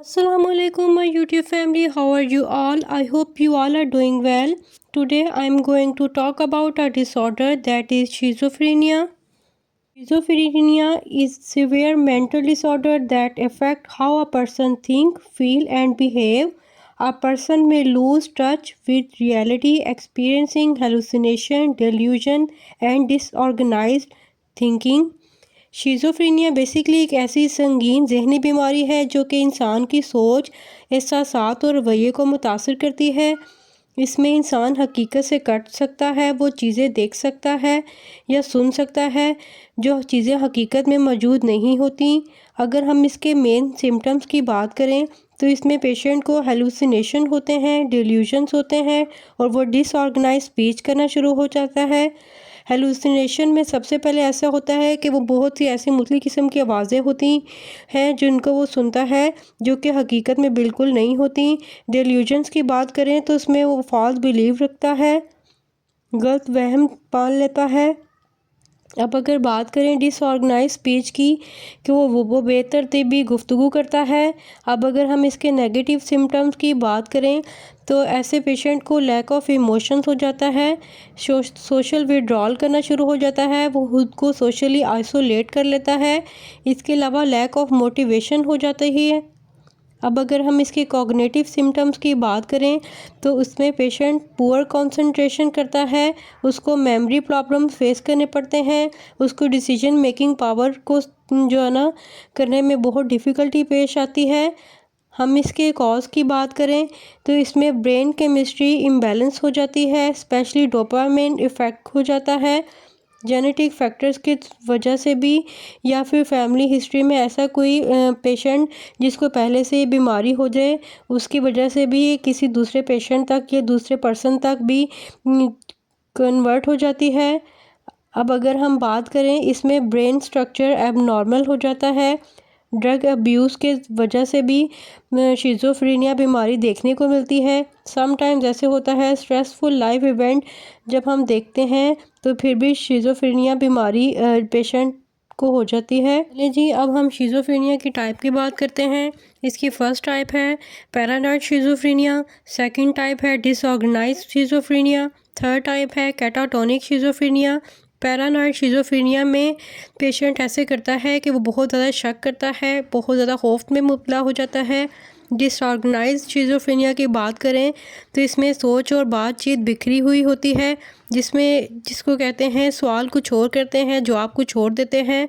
Assalamualaikum my YouTube family, how are you all? I hope you all are doing well. Today I am going to talk about a disorder that is schizophrenia. Schizophrenia is severe mental disorder that affect how a person think, feel and behave. A person may lose touch with reality, experiencing hallucination, delusion and disorganized thinking. Schizophrenia basically एक ऐसी संगीन ज़हनी बीमारी है जो कि इंसान की सोच, एहसासात और रवैये को मुतासर करती है। इसमें इंसान हकीकत से कट सकता है, वो चीज़ें देख सकता है या सुन सकता है जो चीज़ें हकीकत में मौजूद नहीं होती। अगर हम इसके मेन सिम्टम्स की बात करें तो इसमें पेशेंट को हेलुसिनेशन होते हैं, डिल्यूजन्स होते हैं और वो डिसऑर्गेनाइज स्पीच करना शुरू हो जाता है। हेलुसिनेशन में सबसे पहले ऐसा होता है कि वो बहुत सी ऐसी मुख्तलिफ़ किस्म की आवाज़ें होती हैं जिनको वो सुनता है जो कि हकीकत में बिल्कुल नहीं होती। डिल्यूजन्स की बात करें तो उसमें वो फ़ॉल्स बिलीव रखता है, गलत वहम पाल लेता है। अब अगर बात करें डिसऑर्गेनाइज स्पीच की कि वो बेतरतीबी गुफ्तगू करता है। अब अगर हम इसके नेगेटिव सिम्टम्स की बात करें तो ऐसे पेशेंट को लैक ऑफ इमोशंस हो जाता है, सोशल विड्रॉल करना शुरू हो जाता है, वो खुद को सोशली आइसोलेट कर लेता है। इसके अलावा लैक ऑफ मोटिवेशन हो जाती है। अब अगर हम इसके कॉग्निटिव सिम्टम्स की बात करें तो उसमें पेशेंट पुअर कंसंट्रेशन करता है, उसको मेमोरी प्रॉब्लम फेस करने पड़ते हैं, उसको डिसीजन मेकिंग पावर को जो है ना करने में बहुत डिफ़िकल्टी पेश आती है। हम इसके कॉज की बात करें तो इसमें ब्रेन केमिस्ट्री इम्बैलेंस हो जाती है, स्पेशली डोपामाइन इफ़ेक्ट हो जाता है। जेनेटिक फैक्टर्स की वजह से भी या फिर फैमिली हिस्ट्री में ऐसा कोई पेशेंट जिसको पहले से ही बीमारी हो जाए उसकी वजह से भी किसी दूसरे पेशेंट तक या दूसरे पर्सन तक भी कन्वर्ट हो जाती है। अब अगर हम बात करें इसमें ब्रेन स्ट्रक्चर एबनॉर्मल हो जाता है। ड्रग अब्यूज़ के वजह से भी शिज़ोफ्रेनिया बीमारी देखने को मिलती है। समटाइम्स ऐसे होता है स्ट्रेसफुल लाइफ इवेंट जब हम देखते हैं तो फिर भी शिज़ोफ्रेनिया बीमारी पेशेंट को हो जाती है। चलिए जी, अब हम शिज़ोफ्रेनिया की टाइप की बात करते हैं। इसकी फ़र्स्ट टाइप है पैरानॉइड शिज़ोफ्रेनिया, सेकंड टाइप है डिसऑर्गेनाइज्ड शिज़ोफ्रेनिया, थर्ड टाइप है कैटाटोनिक शिज़ोफ्रेनिया। पैरानॉइड शिज़ोफ्रेनिया में पेशेंट ऐसे करता है कि वो बहुत ज़्यादा शक करता है, बहुत ज़्यादा खौफ में मुब्तला हो जाता है। डिसऑर्गेनाइज्ड शिज़ोफ्रेनिया की बात करें तो इसमें सोच और बातचीत बिखरी हुई होती है, जिसको कहते हैं सवाल कुछ और करते हैं, जवाब कुछ और देते हैं।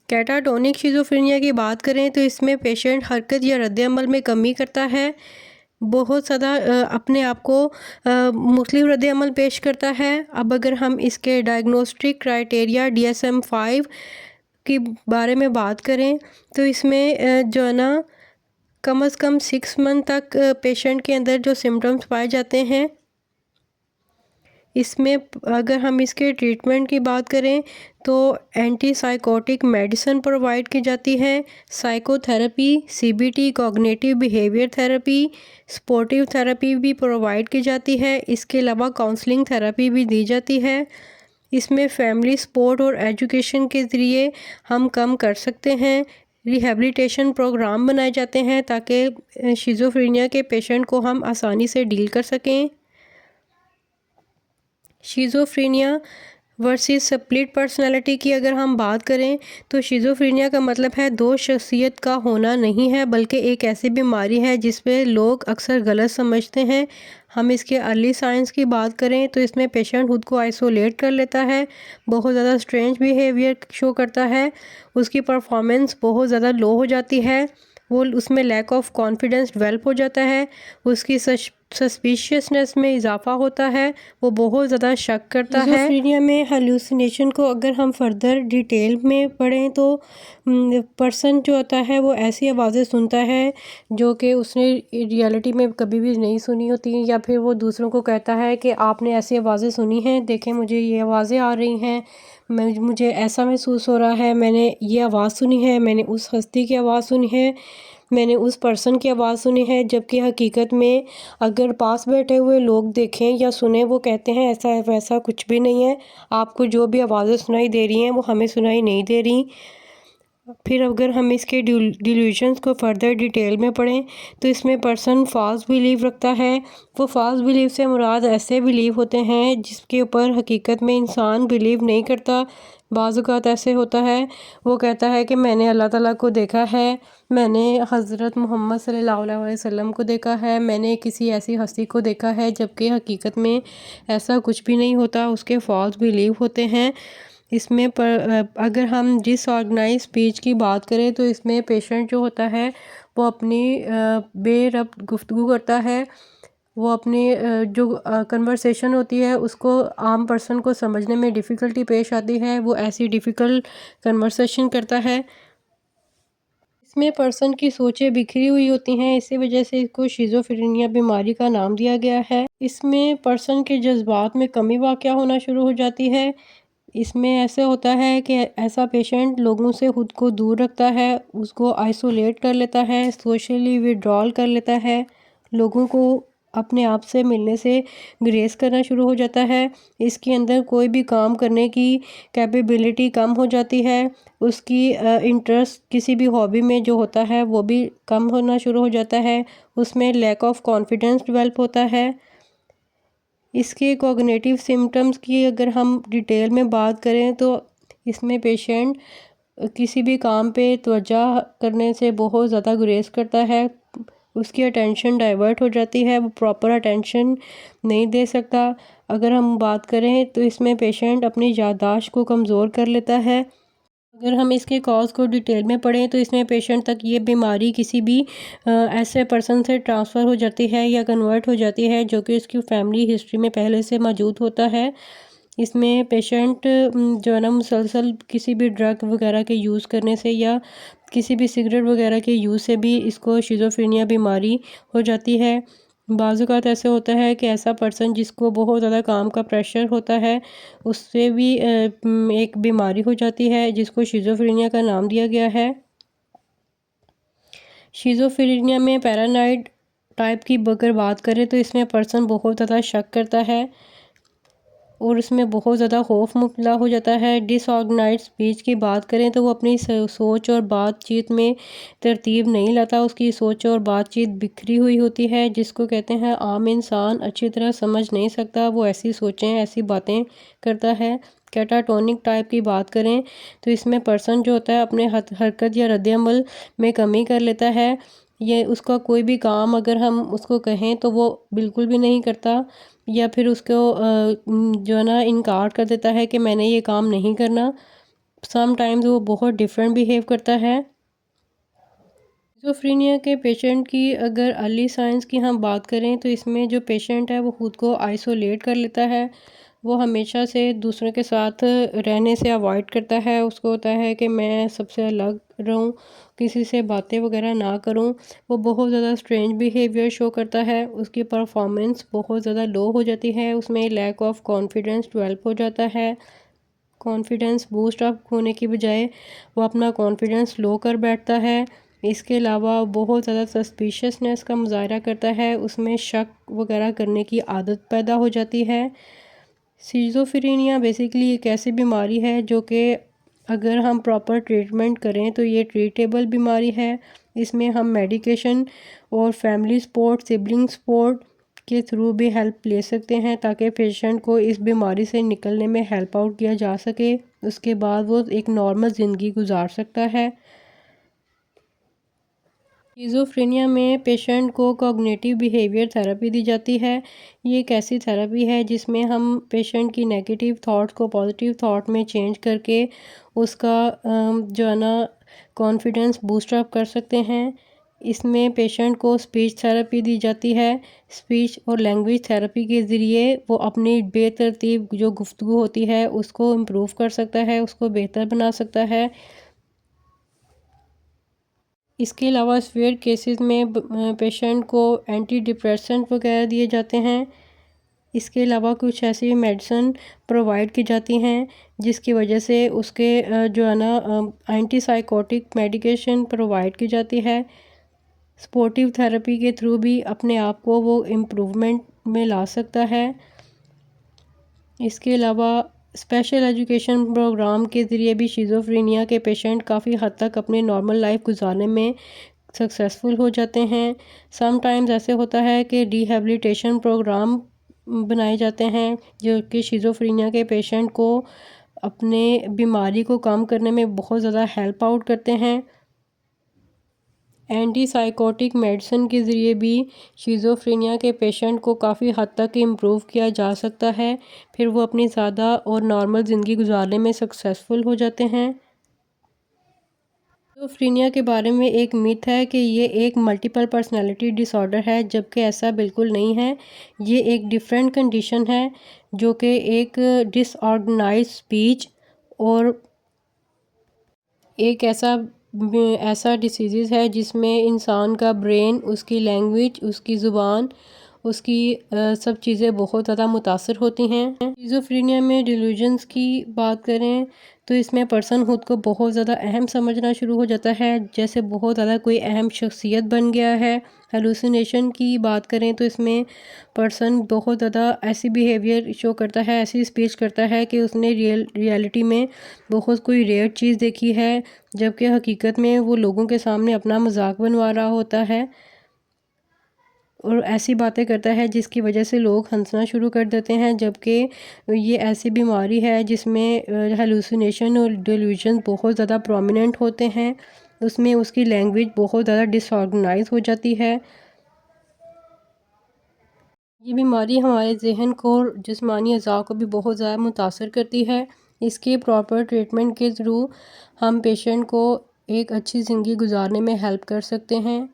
कैटाटोनिक शिज़ोफ्रेनिया की बात करें तो इसमें पेशेंट हरकत या रद्द-ए-अमल में कमी करता है, बहुत ज़्यादा अपने आप को मुख्तलिफ़ रद्द-ए-अमल पेश करता है। अब अगर हम इसके डायग्नोस्टिक क्राइटेरिया DSM-5 के बारे में बात करें तो इसमें जो है ना कम से कम 6 मंथ तक पेशेंट के अंदर जो सिम्टम्स पाए जाते हैं। इसमें अगर हम इसके ट्रीटमेंट की बात करें तो एंटीसाइकोटिक मेडिसिन प्रोवाइड की जाती है, psychotherapy, CBT cognitive behaviour therapy, sportive therapy भी प्रोवाइड की जाती है। इसके अलावा काउंसलिंग थेरेपी भी दी जाती है। इसमें फैमिली सपोर्ट और एजुकेशन के ज़रिए हम कम कर सकते हैं। रिहैबिलिटेशन प्रोग्राम बनाए जाते हैं ताकि शिज़ोफ्रेनिया के पेशेंट को हम आसानी से डील कर सकें। शिज़ोफ्रेनिया वर्सेस स्प्लिट पर्सनालिटी की अगर हम बात करें तो शिज़ोफ्रेनिया का मतलब है दो शख्सियत का होना नहीं है, बल्कि एक ऐसी बीमारी है जिसमें लोग अक्सर गलत समझते हैं। हम इसके अर्ली साइंस की बात करें तो इसमें पेशेंट खुद को आइसोलेट कर लेता है, बहुत ज़्यादा स्ट्रेंज बिहेवियर शो करता है, उसकी परफॉर्मेंस बहुत ज़्यादा लो हो जाती है, वो उसमें लैक ऑफ कॉन्फिडेंस डेवलप हो जाता है, उसकी सस्पिशियसनेस में इजाफा होता है, वो बहुत ज़्यादा शक करता है। शिज़ोफ्रेनिया में हेलुसिनेशन को अगर हम फर्दर डिटेल में पढ़ें तो पर्सन जो होता है वो ऐसी आवाज़ें सुनता है जो कि उसने रियलिटी में कभी भी नहीं सुनी होती, या फिर वो दूसरों को कहता है कि आपने ऐसी आवाज़ें सुनी हैं, देखें मुझे ये आवाज़ें आ रही हैं, मुझे ऐसा महसूस हो रहा है, मैंने ये आवाज़ सुनी है, मैंने उस हस्ती की आवाज़ सुनी है, मैंने उस पर्सन की आवाज़ सुनी है। जबकि हकीकत में अगर पास बैठे हुए लोग देखें या सुने, वो कहते हैं ऐसा वैसा कुछ भी नहीं है, आपको जो भी आवाज़ें सुनाई दे रही हैं वो हमें सुनाई नहीं दे रही। फिर अगर हम इसके डिल्यूजन्स को फर्दर डिटेल में पढ़ें तो इसमें पर्सन फॉल्स बिलीव रखता है। वो फॉल्स बिलीव से मुराद ऐसे बिलीव होते हैं जिसके ऊपर हकीकत में इंसान बिलीव नहीं करता। बाज़ औक़ात ऐसे होता है, वो कहता है कि मैंने अल्लाह ताला को देखा है, मैंने हज़रत मोहम्मद सल्लल्लाहु अलैहि वसल्लम को देखा है, मैंने किसी ऐसी हस्ती को देखा है, जबकि हकीकत में ऐसा कुछ भी नहीं होता। उसके फॉल्स बिलीव होते हैं। इसमें अगर हम डिसऑर्गेनाइज स्पीच की बात करें तो इसमें पेशेंट जो होता है वो अपनी बेरब्त गुफ्तगू करता है। वो अपनी जो कन्वर्सेशन होती है उसको आम पर्सन को समझने में डिफ़िकल्टी पेश आती है। वो ऐसी डिफ़िकल्ट कन्वर्सेशन करता है। इसमें पर्सन की सोचें बिखरी हुई होती हैं, इसी वजह से इसको शिज़ोफ्रेनिया बीमारी का नाम दिया गया है। इसमें पर्सन के जज्बात में कमी वाक़या होना शुरू हो जाती है। इसमें ऐसे होता है कि ऐसा पेशेंट लोगों से ख़ुद को दूर रखता है, उसको आइसोलेट कर लेता है, सोशली विड्रॉल कर लेता है, लोगों को अपने आप से मिलने से ग्रेस करना शुरू हो जाता है। इसके अंदर कोई भी काम करने की कैपेबिलिटी कम हो जाती है। उसकी इंटरेस्ट किसी भी हॉबी में जो होता है वो भी कम होना शुरू हो जाता है। उसमें लैक ऑफ कॉन्फिडेंस डेवलप होता है। इसके कॉग्निटिव सिम्टम्स की अगर हम डिटेल में बात करें तो इसमें पेशेंट किसी भी काम पे तवज्जो करने से बहुत ज़्यादा गुरेज करता है। उसकी अटेंशन डाइवर्ट हो जाती है, वो प्रॉपर अटेंशन नहीं दे सकता। अगर हम बात करें तो इसमें पेशेंट अपनी याददाश्त को कमज़ोर कर लेता है। अगर हम इसके कॉज को डिटेल में पढ़ें तो इसमें पेशेंट तक ये बीमारी किसी भी ऐसे पर्सन से ट्रांसफ़र हो जाती है या कन्वर्ट हो जाती है जो कि उसकी फैमिली हिस्ट्री में पहले से मौजूद होता है। इसमें पेशेंट जो है ना मुसलसल किसी भी ड्रग वगैरह के यूज़ करने से या किसी भी सिगरेट वगैरह के यूज़ से भी इसको शिज़ोफ्रेनिया बीमारी हो जाती है। बाज़ औक़ात ऐसे होता है कि ऐसा पर्सन जिसको बहुत ज़्यादा काम का प्रेशर होता है उससे भी एक बीमारी हो जाती है जिसको शिज़ोफ्रेनिया का नाम दिया गया है। शिज़ोफ्रेनिया में पैरानॉइड टाइप की अगर बात करें तो इसमें पर्सन बहुत ज़्यादा शक करता है और उसमें बहुत ज़्यादा खौफ मुब्तला हो जाता है। डिसऑर्गेनाइज्ड स्पीच की बात करें तो वो अपनी सोच और बातचीत में तरतीब नहीं लाता। उसकी सोच और बातचीत बिखरी हुई होती है जिसको कहते हैं आम इंसान अच्छी तरह समझ नहीं सकता। वो ऐसी सोचें ऐसी बातें करता है। कैटाटोनिक टाइप की बात करें तो इसमें पर्सन जो होता है अपने हरकत या रद्द-ए-अमल में कमी कर लेता है। ये उसका कोई भी काम अगर हम उसको कहें तो वो बिल्कुल भी नहीं करता या फिर उसको जो है ना इनकार कर देता है कि मैंने ये काम नहीं करना। सम टाइम्स वो बहुत डिफरेंट बिहेव करता है। शिज़ोफ्रेनिया के पेशेंट की अगर अर्ली साइंस की हम बात करें तो इसमें जो पेशेंट है वो ख़ुद को आइसोलेट कर लेता है। वो हमेशा से दूसरों के साथ रहने से अवॉइड करता है। उसको होता है कि मैं सबसे अलग रहूं, किसी से बातें वगैरह ना करूं। वो बहुत ज़्यादा स्ट्रेंज बिहेवियर शो करता है। उसकी परफॉर्मेंस बहुत ज़्यादा लो हो जाती है। उसमें लैक ऑफ कॉन्फिडेंस डेवलप हो जाता है। कॉन्फिडेंस बूस्ट अप होने की बजाय वो अपना कॉन्फिडेंस लो कर बैठता है। इसके अलावा बहुत ज़्यादा सस्पिशियसनेस का मुज़ाहरा करता है। उसमें शक वगैरह करने की आदत पैदा हो जाती है। शिज़ोफ्रेनिया बेसिकली एक ऐसी बीमारी है जो कि अगर हम प्रॉपर ट्रीटमेंट करें तो ये ट्रीटेबल बीमारी है। इसमें हम मेडिकेशन और फैमिली सपोर्ट, सिबलिंग सपोर्ट के थ्रू भी हेल्प ले सकते हैं ताकि पेशेंट को इस बीमारी से निकलने में हेल्प आउट किया जा सके। उसके बाद वो एक नॉर्मल ज़िंदगी गुजार सकता है। शिज़ोफ्रेनिया में पेशेंट को कॉग्निटिव बिहेवियर थेरेपी दी जाती है। ये एक ऐसी थेरेपी है जिसमें हम पेशेंट की नेगेटिव थॉट्स को पॉजिटिव थॉट में चेंज करके उसका जो है ना कॉन्फिडेंस बूस्ट अप कर सकते हैं। इसमें पेशेंट को स्पीच थेरेपी दी जाती है। स्पीच और लैंग्वेज थेरेपी के ज़रिए वो अपनी बेतरतीब जो गुफ्तगू होती है उसको इम्प्रूव कर सकता है, उसको बेहतर बना सकता है। इसके अलावा सीवियर केसेस में पेशेंट को एंटी डिप्रेसेंट वगैरह दिए जाते हैं। इसके अलावा कुछ ऐसी मेडिसिन प्रोवाइड की जाती हैं जिसकी वजह से उसके जो है ना एंटी साइकोटिक मेडिकेशन प्रोवाइड की जाती है। सपोर्टिव थेरेपी के थ्रू भी अपने आप को वो इम्प्रूवमेंट में ला सकता है। इसके अलावा स्पेशल एजुकेशन प्रोग्राम के ज़रिए भी शिज़ोफ्रेनिया के पेशेंट काफ़ी हद तक अपने नॉर्मल लाइफ गुजारने में सक्सेसफुल हो जाते हैं। समटाइम्स ऐसे होता है कि रिहैबिलिटेशन प्रोग्राम बनाए जाते हैं जो कि शिज़ोफ्रेनिया के पेशेंट को अपने बीमारी को कम करने में बहुत ज़्यादा हेल्प आउट करते हैं। एंटीसाइकोटिक मेडिसिन के ज़रिए भी शिज़ोफ्रेनिया के पेशेंट को काफ़ी हद तक इम्प्रूव किया जा सकता है, फिर वो अपनी ज़्यादा और नॉर्मल ज़िंदगी गुजारने में सक्सेसफुल हो जाते हैं। शिज़ोफ्रेनिया के बारे में एक मिथ है कि ये एक मल्टीपल पर्सनैलिटी डिसऑर्डर है, जबकि ऐसा बिल्कुल नहीं है। ये एक डिफरेंट कंडीशन है जो कि एक डिसऑर्गेनाइज्ड स्पीच और एक ऐसा डिसीज़ है जिसमें इंसान का ब्रेन, उसकी लैंग्वेज, उसकी ज़ुबान, उसकी सब चीज़ें बहुत ज़्यादा मुतासर होती हैं। शिज़ोफ्रेनिया में डिल्यूजन्स की बात करें तो इसमें पर्सन खुद को बहुत ज़्यादा अहम समझना शुरू हो जाता है, जैसे बहुत ज़्यादा कोई अहम शख्सियत बन गया है। हेलुसिनेशन की बात करें तो इसमें पर्सन बहुत ज़्यादा ऐसी बिहेवियर शो करता है, ऐसी स्पीच करता है कि उसने रियलिटी में बहुत कोई रेयर चीज़ देखी है, जबकि हकीकत में वो लोगों के सामने अपना मजाक बनवा रहा होता है और ऐसी बातें करता है जिसकी वजह से लोग हंसना शुरू कर देते हैं। जबकि ये ऐसी बीमारी है जिसमें हेलुसिनेशन और डिल्यूजन बहुत ज़्यादा प्रोमिनेंट होते हैं। उसमें उसकी लैंग्वेज बहुत ज़्यादा डिसऑर्गेनाइज हो जाती है। ये बीमारी हमारे जहन को और जिस्मानी अज़ा को भी बहुत ज़्यादा मुतासर करती है। इसके प्रॉपर ट्रीटमेंट के थ्रू हम पेशेंट को एक अच्छी ज़िंदगी गुजारने में हेल्प कर सकते हैं।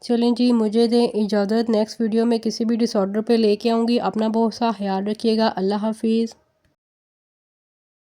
चलें जी, मुझे दें इजाज़त। नेक्स्ट वीडियो में किसी भी डिसऑर्डर पे लेके आऊँगी। अपना बहुत सा ख्याल रखिएगा। अल्लाह हाफिज़।